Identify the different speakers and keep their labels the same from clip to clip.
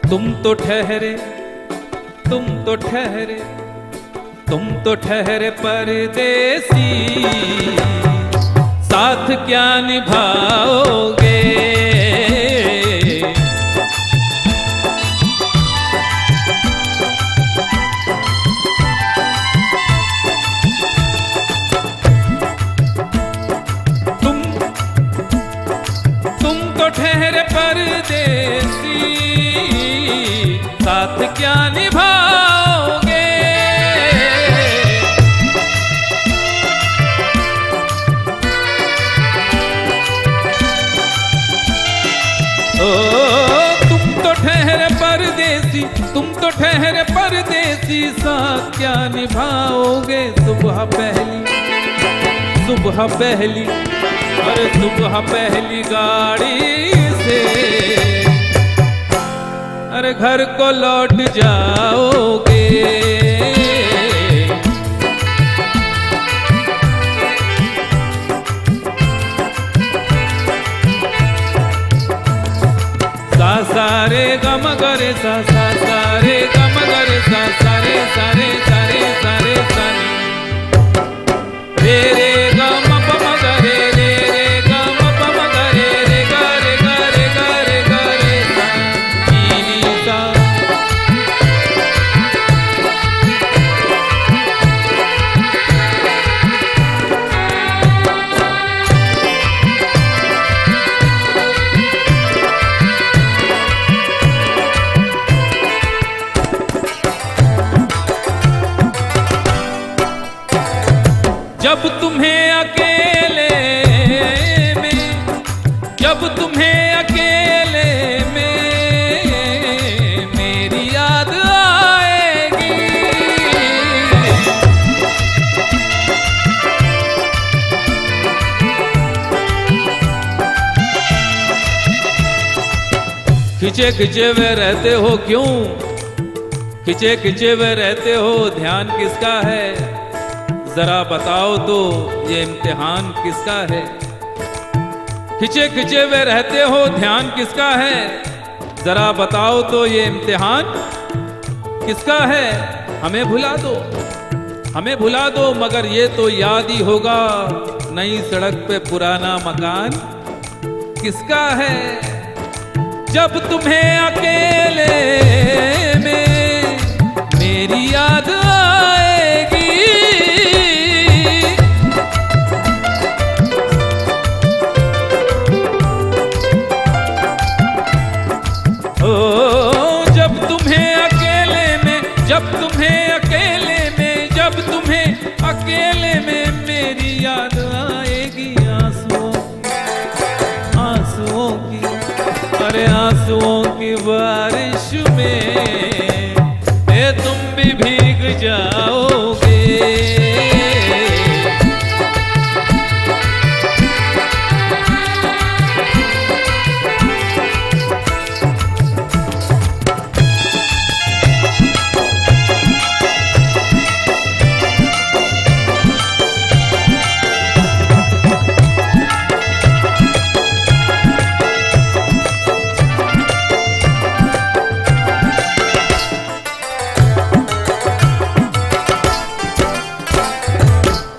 Speaker 1: तुम तो ठहरे, तुम तो ठहरे, तुम तो ठहरे परदेसी, साथ क्या निभाओगे। तुम तो ठहरे परदेसी, साथ क्या निभाओगे। ओ तुम तो ठहरे परदेसी, तुम तो ठहरे परदेसी, साथ क्या निभाओगे। सुबह पहली, सुबह पहली, अरे सुबह पहली गाड़ी से अरे घर को लौट जाओगे। सा सारे गम गरे सा, सा सारे गम गरे सा, सारे सारे सारे सारे सारे रे रे गम पम गरे रे रे गम पम गरे रे गरे गरे गरे गरे सा नी सा। जब तुम्हें अकेले में, जब तुम्हें अकेले में मेरी याद आएगी, खिंचे खिंचे वे रहते हो क्यों, खिंचे खिंचे वे रहते हो, ध्यान किसका है जरा बताओ तो, ये इम्तिहान किसका है। खिंचे खिंचे वे रहते हो, ध्यान किसका है जरा बताओ तो, ये इम्तिहान किसका है। हमें भुला दो, हमें भुला दो, मगर ये तो याद ही होगा, नई सड़क पे पुराना मकान किसका है। जब तुम्हें अकेले में मेरी याद आएगी, जब तुम्हें अकेले में, जब तुम्हें अकेले में, जब तुम्हें अकेले में मेरी याद आएगी, आंसुओं आंसुओं की, अरे आंसुओं की बारिश में तुम भी भीग जाओगे।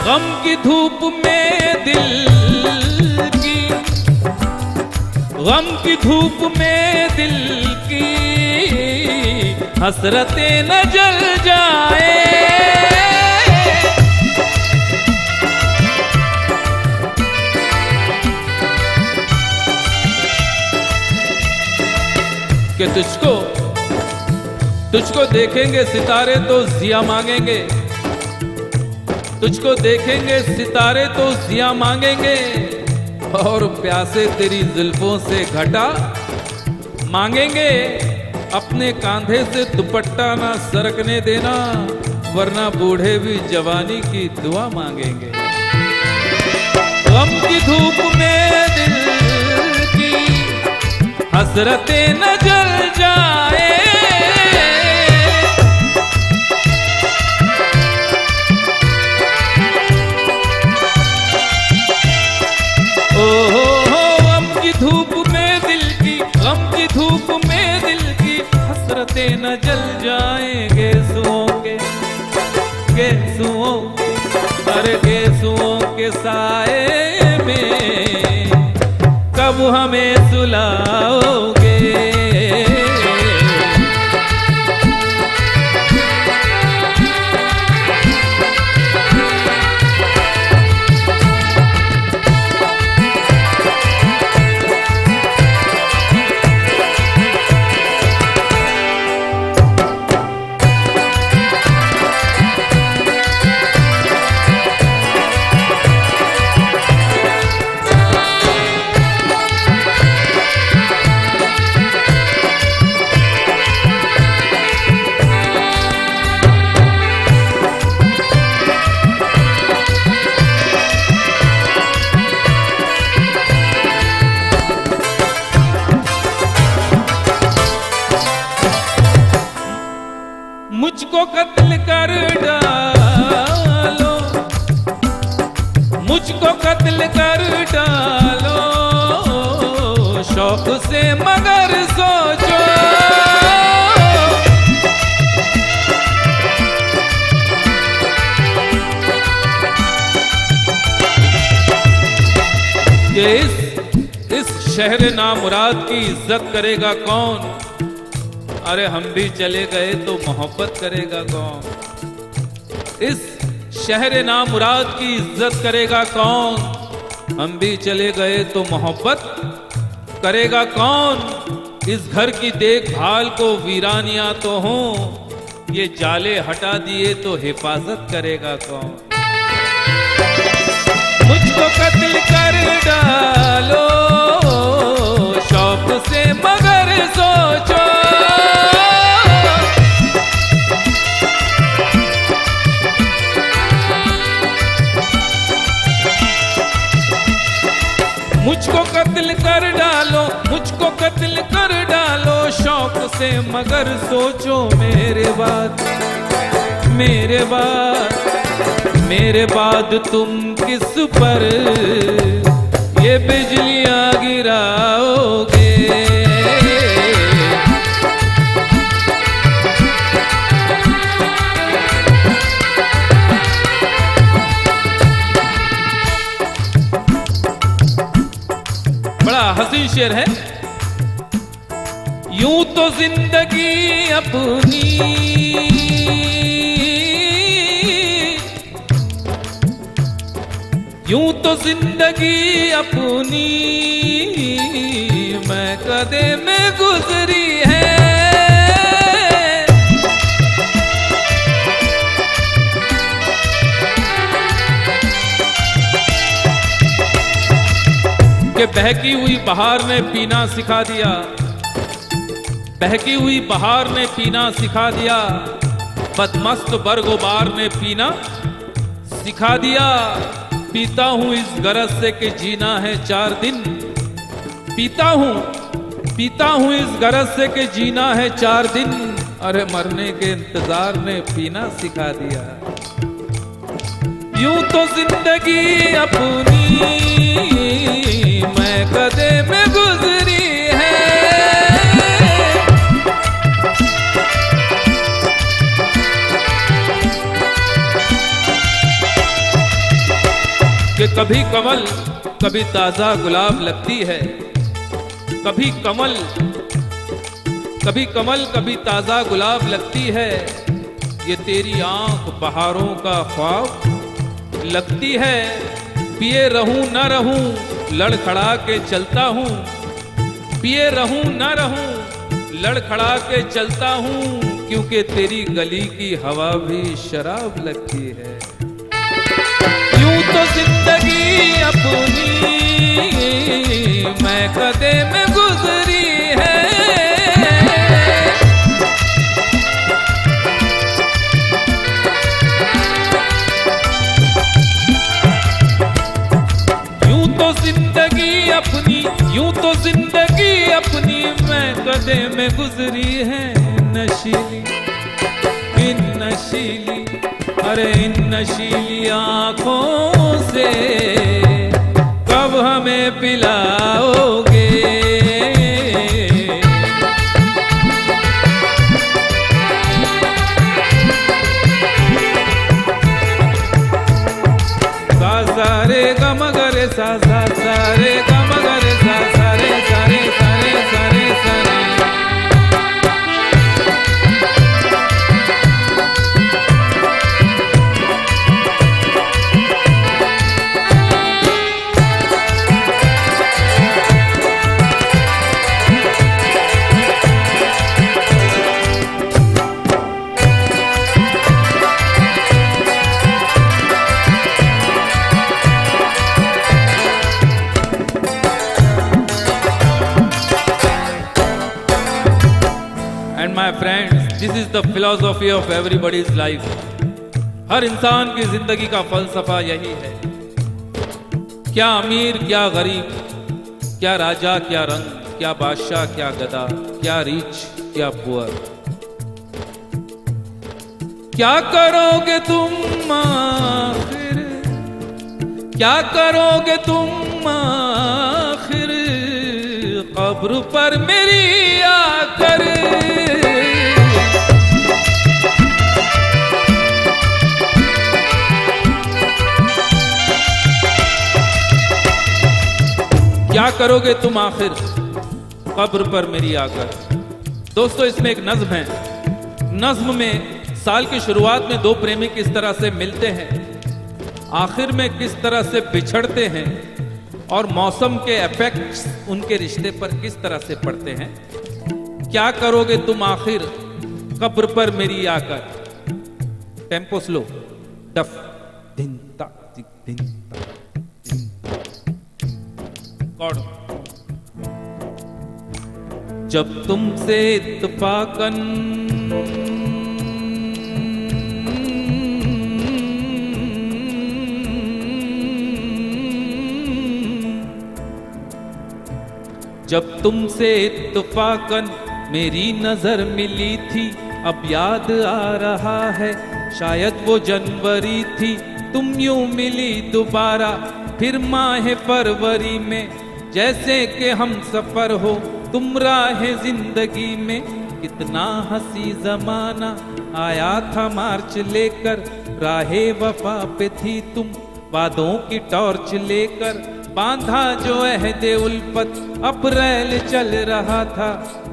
Speaker 1: गम की धूप में दिल की, गम की धूप में दिल की हसरतें न जल जाए। कि तुझको देखेंगे सितारे तो जिया मांगेंगे, तुझको देखेंगे सितारे तो जिया मांगेंगे, और प्यासे तेरी जुल्फों से घटा मांगेंगे। अपने कांधे से दुपट्टा ना सरकने देना, वरना बूढ़े भी जवानी की दुआ मांगेंगे। गम की धूप में दिल की हसरतें न जल जाए। गम की धूप में दिल की, गम की धूप में दिल की न जल जाएंगे गेसुओं के, गेसुओं, अरे गेसुओं के साए में कब हमें सुलाओगे। मुझको कत्ल कर डालो, मुझको कत्ल कर डालो, शौक से मगर सोचो। ये इस शहर नामुराद की इज्जत करेगा कौन? अरे हम भी चले गए तो मोहब्बत करेगा कौन? इस शहर नामुराद की इज्जत करेगा कौन? हम भी चले गए तो मोहब्बत करेगा कौन? इस घर की देखभाल को वीरानियां तो हों, ये जाले हटा दिए तो हिफाजत करेगा कौन? मुझको कत्ल कर डालो, शौक से मगर सोचो। मुझको कत्ल कर डालो, मुझको कत्ल कर डालो, शौक से मगर सोचो मेरे बाद, मेरे बाद, मेरे बाद तुम किस पर ये बिजलियां गिराओगे। बड़ा हसीन शेर है। यूं तो जिंदगी अपनी यूं तो जिंदगी अपनी मैं कदे में गुजरी है। कि बहकी हुई बहार ने पीना सिखा दिया, बहकी हुई बहार ने पीना सिखा दिया, बदमस्त बरगुबार ने पीना सिखा दिया। पीता हूं इस गरज से कि जीना है 4 दिन, पीता हूं इस गरज से कि जीना है 4 दिन। अरे मरने के इंतजार ने पीना सिखा दिया। यूं तो जिंदगी अपनी मैं कदे में गुजरी है। कि कभी कमल कभी ताजा गुलाब लगती है, कभी कमल कभी ताजा गुलाब लगती है। ये तेरी आंख बहारों का ख्वाब लगती है। पिए रहूं न रहूं लड़खड़ा के चलता हूं, पिए रहूं न रहूं लड़खड़ा के चलता हूं, क्योंकि तेरी गली की हवा भी शराब लगती है। यूं तो जिंदगी अपनी मैं कदे में गुजरी है। यूं तो जिंदगी अपनी, यूं तो जिंदगी अपनी मैं कदे में गुजरी है। नशीली इन नशीली, अरे इन नशीली आँखों से कब हमें पिलाओगे। my friends, this is the philosophy of everybody's life. हर इंसान की जिंदगी का फलसफा यही है। क्या अमीर क्या गरीब, क्या राजा क्या रंग, क्या बादशाह क्या गदा, क्या रीच क्या पुअर। क्या करोगे तुम आखिर, क्या करोगे तुम आखिर, कब्र पर मेरी आकर। क्या करोगे तुम आखिर, कब्र पर मेरी आकर। दोस्तों, इसमें एक नज्म है। नज्म में साल की शुरुआत में दो प्रेमी किस तरह से मिलते हैं, आखिर में किस तरह से बिछड़ते हैं, और मौसम के इफेक्ट्स उनके रिश्ते पर किस तरह से पड़ते हैं। क्या करोगे तुम आखिर, कब्र पर मेरी आकर। टेम्पो स्लो, डफ दिन ता दिन ता गॉड। जब तुमसे इत्तफाकन जब तुमसे इत्तफाकन मेरी नजर मिली थी, अब याद आ रहा है शायद वो जनवरी थी। तुम यूं मिली दोबारा फिर माह फरवरी में, जैसे कि हम सफर हो तुम राह जिंदगी में। कितना हंसी जमाना आया था मार्च लेकर, राहे वफा पे थी तुम वादों की टॉर्च लेकर। बांधा जो अहदे उल्फत अप्रैल चल रहा था,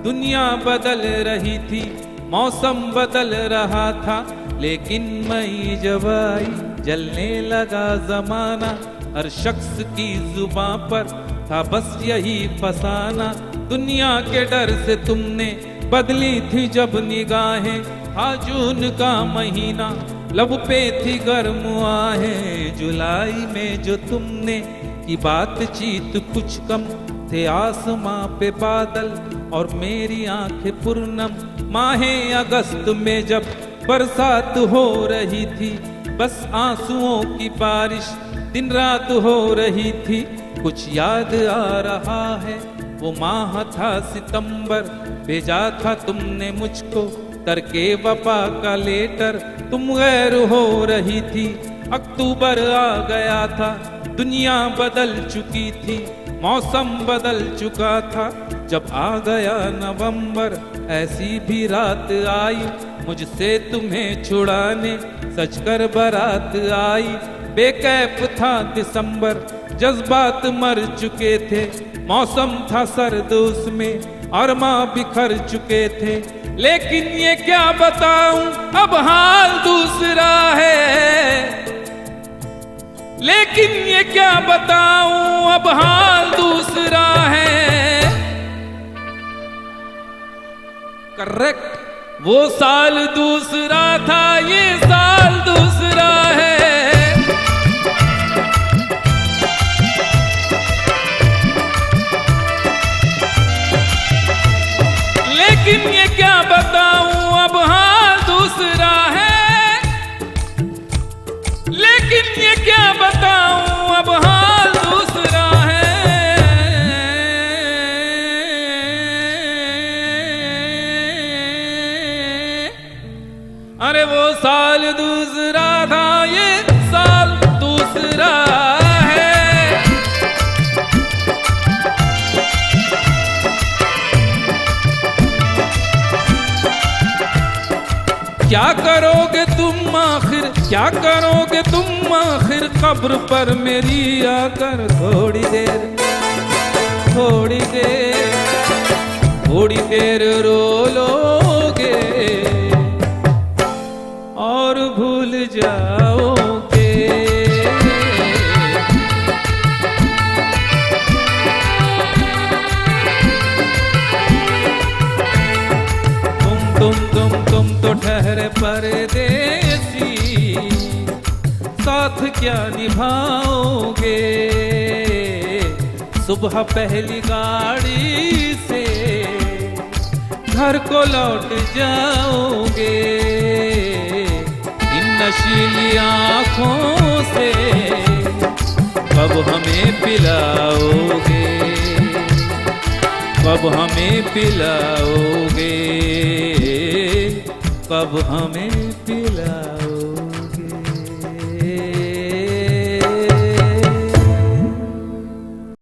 Speaker 1: दुनिया बदल रही थी, मौसम बदल रहा था। लेकिन मई जब आई जलने लगा जमाना, हर शख्स की जुबां पर था बस यही फसाना। दुनिया के डर से तुमने बदली थी जब निगाहें, था जून का महीना लब पे थी गर्म आहें। जुलाई में जो तुमने की बातचीत कुछ कम थे, आसमां पे बादल और मेरी आंखें पूर्णम। माहे अगस्त में जब बरसात हो रही थी, बस आंसुओं की बारिश दिन रात हो रही थी। कुछ याद आ रहा है वो माह था सितंबर, भेजा था तुमने मुझको करके वफा का लेटर। तुम गैर हो रही थी, अक्टूबर आ गया था, दुनिया बदल चुकी थी, मौसम बदल चुका था। जब आ गया नवंबर, ऐसी भी रात आई, मुझसे तुम्हें छुड़ाने सच कर बारात आई। बेकैफ था दिसंबर, जज्बात मर चुके थे, मौसम था सर्द उसमें अरमा बिखर चुके थे। लेकिन ये क्या बताऊं अब हाल दूसरा है, लेकिन ये क्या बताऊं अब हाल दूसरा है। करेक्ट, वो साल दूसरा था, ये साल दूसरा है। लेकिन ये क्या बताऊं अब हाल दूसरा है, लेकिन ये क्या बताऊं अब हाल दूसरा है। अरे वो साल दूसरा था, ये साल दूसरा है। क्या करोगे तुम आखिर, क्या करोगे तुम आखिर, कब्र पर मेरी आकर। थोड़ी देर, थोड़ी देर, थोड़ी देर रो लोगे और भूल जाओगे। तुम तो ठहरे परदेसी, साथ क्या निभाओगे। सुबह पहली गाड़ी से घर घर को लौट जाओगे इन नशीली आँखों से, कब हमें पिलाओगे, कब हमें पिलाओगे, कब हमें पिलाओगे।